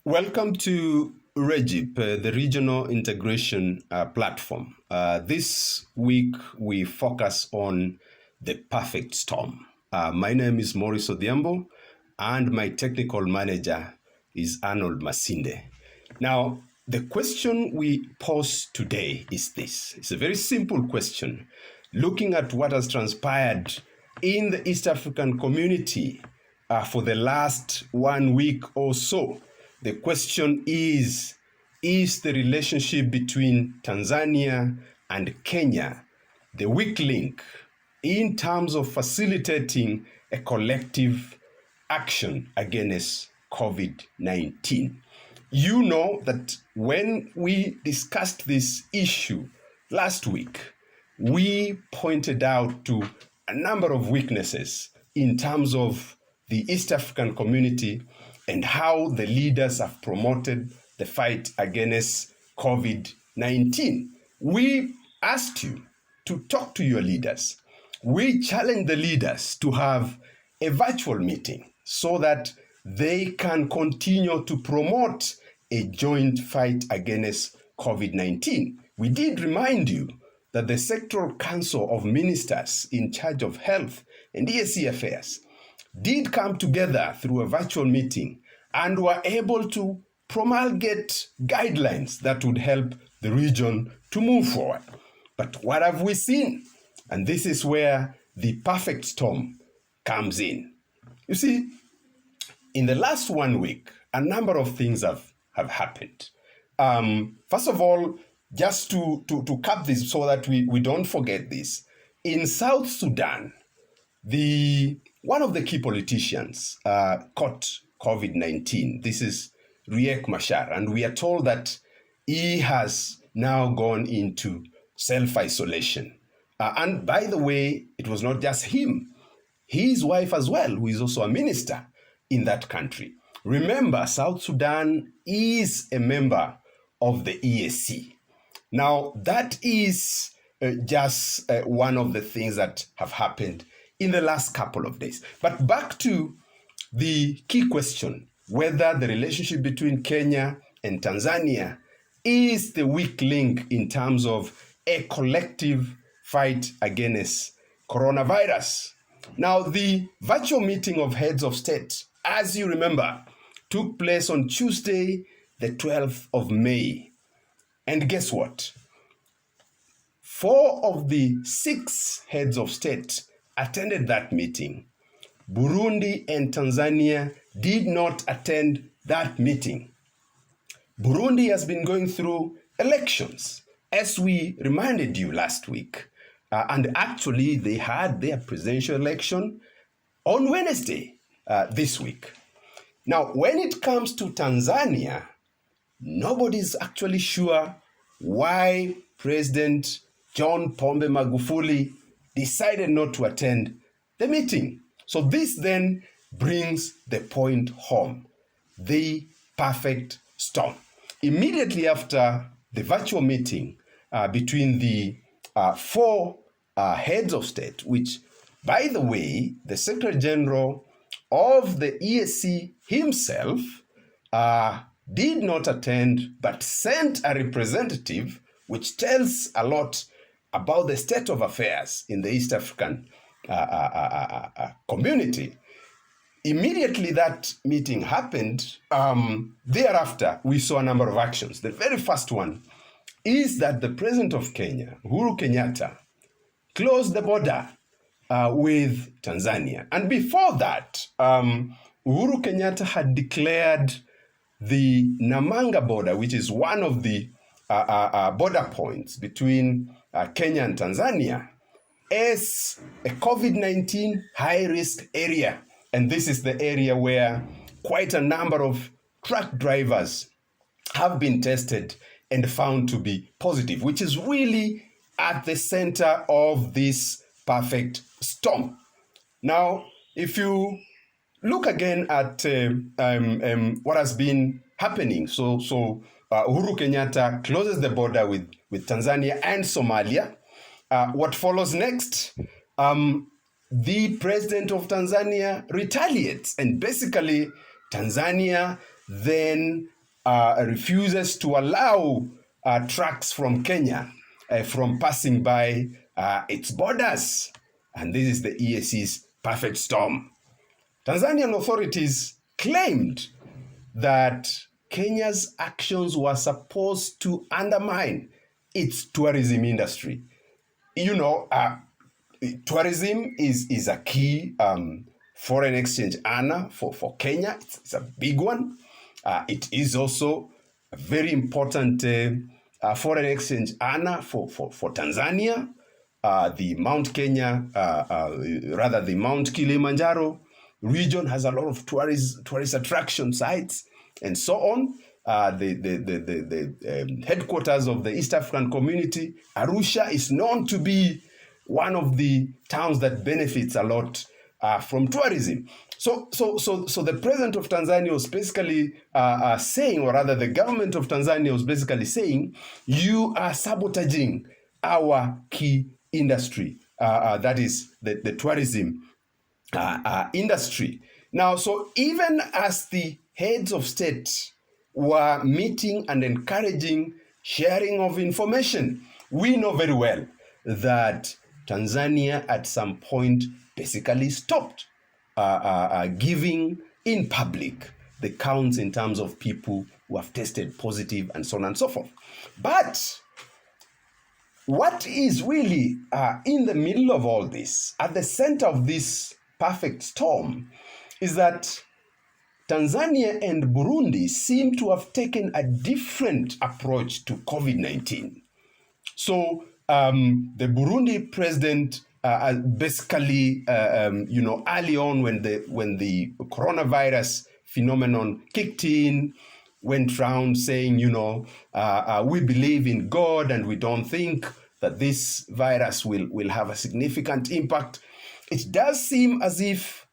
Welcome to REGIP, the Regional Integration Platform. This week we focus on the perfect storm. My name is Maurice Odhiambo and my technical manager is Arnold Masinde. Now, the question we pose today is this. It's a very simple question. Looking at what has transpired in the East African community for the last 1 week or so, the question is the relationship between Tanzania and Kenya the weak link in terms of facilitating a collective action against COVID-19? You know that when we discussed this issue last week, we pointed out to a number of weaknesses in terms of the East African community and how the leaders have promoted the fight against COVID-19. We asked you to talk to your leaders. We challenged the leaders to have a virtual meeting so that they can continue to promote a joint fight against COVID-19. We did remind you that the Sectoral Council of Ministers in charge of health and EAC affairs did come together through a virtual meeting and were able to promulgate guidelines that would help the region to move forward. But what have we seen? And this is where the perfect storm comes in. You see, in the last 1 week, a number of things have happened. First of all, just to cap this so that we don't forget this, in South Sudan, one of the key politicians caught COVID-19. This is Riek Machar, and we are told that he has now gone into self-isolation. And by the way, it was not just him, his wife as well, who is also a minister in that country. Remember, South Sudan is a member of the EAC. Now, that is just one of the things that have happened in the last couple of days. But back to the key question, whether the relationship between Kenya and Tanzania is the weak link in terms of a collective fight against coronavirus. Now, the virtual meeting of heads of state, as you remember, took place on Tuesday, the 12th of May. And guess what? 4 of the 6 heads of state attended that meeting. Burundi and Tanzania did not attend that meeting. Burundi has been going through elections, as we reminded you last week. And actually, they had their presidential election on Wednesday this week. Now, when it comes to Tanzania, nobody's actually sure why President John Pombe Magufuli decided not to attend the meeting. So this then brings the point home, the perfect storm. Immediately after the virtual meeting between the 4 heads of state, which, by the way, the Secretary General of the EAC himself did not attend, but sent a representative, which tells a lot about the state of affairs in the East African community. Immediately that meeting happened, thereafter we saw a number of actions. The very first one is that the President of Kenya, Uhuru Kenyatta, closed the border with Tanzania. And before that, Uhuru Kenyatta had declared the Namanga border, which is one of the border points between Kenya and Tanzania, as a COVID-19 high-risk area. And this is the area where quite a number of truck drivers have been tested and found to be positive, which is really at the center of this perfect storm. Now, if you look again at what has been happening, so Uhuru Kenyatta closes the border with Tanzania and Somalia. What follows next? The president of Tanzania retaliates, and basically Tanzania then refuses to allow trucks from Kenya from passing by its borders. And this is the EAC's perfect storm. Tanzanian authorities claimed that Kenya's actions were supposed to undermine its tourism industry. You know, tourism is a key foreign exchange earner for Kenya. It's a big one. It is also a very important foreign exchange earner for Tanzania. The Mount Kenya, the Mount Kilimanjaro region has a lot of tourist attraction sites and so on. The headquarters of the East African Community, Arusha, is known to be one of the towns that benefits a lot from tourism. So the president of Tanzania was basically saying, or rather the government of Tanzania was basically saying, you are sabotaging our key industry, that is the tourism industry. Now, so even as the heads of state were meeting and encouraging sharing of information, we know very well that Tanzania at some point basically stopped giving in public the counts in terms of people who have tested positive and so on and so forth. But what is really in the middle of all this, at the center of this perfect storm, is that Tanzania and Burundi seem to have taken a different approach to COVID-19. So the Burundi president basically, early on when the coronavirus phenomenon kicked in, went around saying, we believe in God and we don't think that this virus will have a significant impact. It does seem as if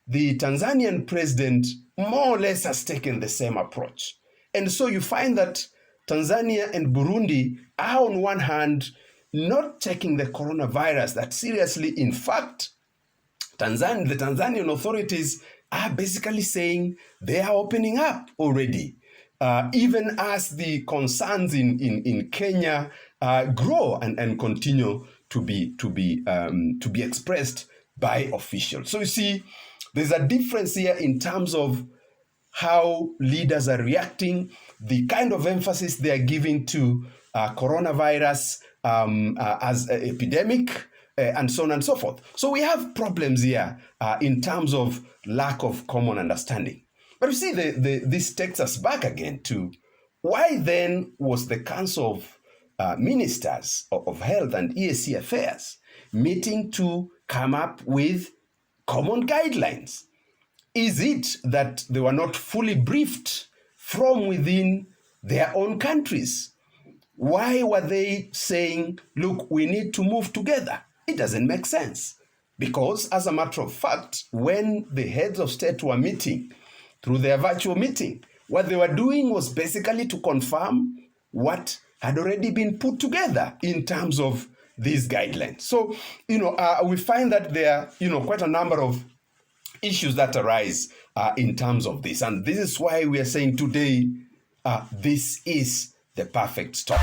the Tanzanian president more or less has taken the same approach. And so you find that Tanzania and Burundi are on one hand not taking the coronavirus that seriously. In fact, the Tanzanian authorities are basically saying they are opening up already, even as the concerns in Kenya grow and continue to be expressed by officials. So you see, there's a difference here in terms of how leaders are reacting, the kind of emphasis they are giving to coronavirus as an epidemic, and so on and so forth. So we have problems here in terms of lack of common understanding. But you see, this takes us back again to why then was the Council of Ministers of Health and EAC Affairs meeting to come up with common guidelines? Is it that they were not fully briefed from within their own countries? Why were they saying, look, we need to move together? It doesn't make sense. Because as a matter of fact, when the heads of state were meeting through their virtual meeting, what they were doing was basically to confirm what had already been put together in terms of these guidelines. So, we find that there are, quite a number of issues that arise in terms of this. And this is why we are saying today, this is the perfect storm.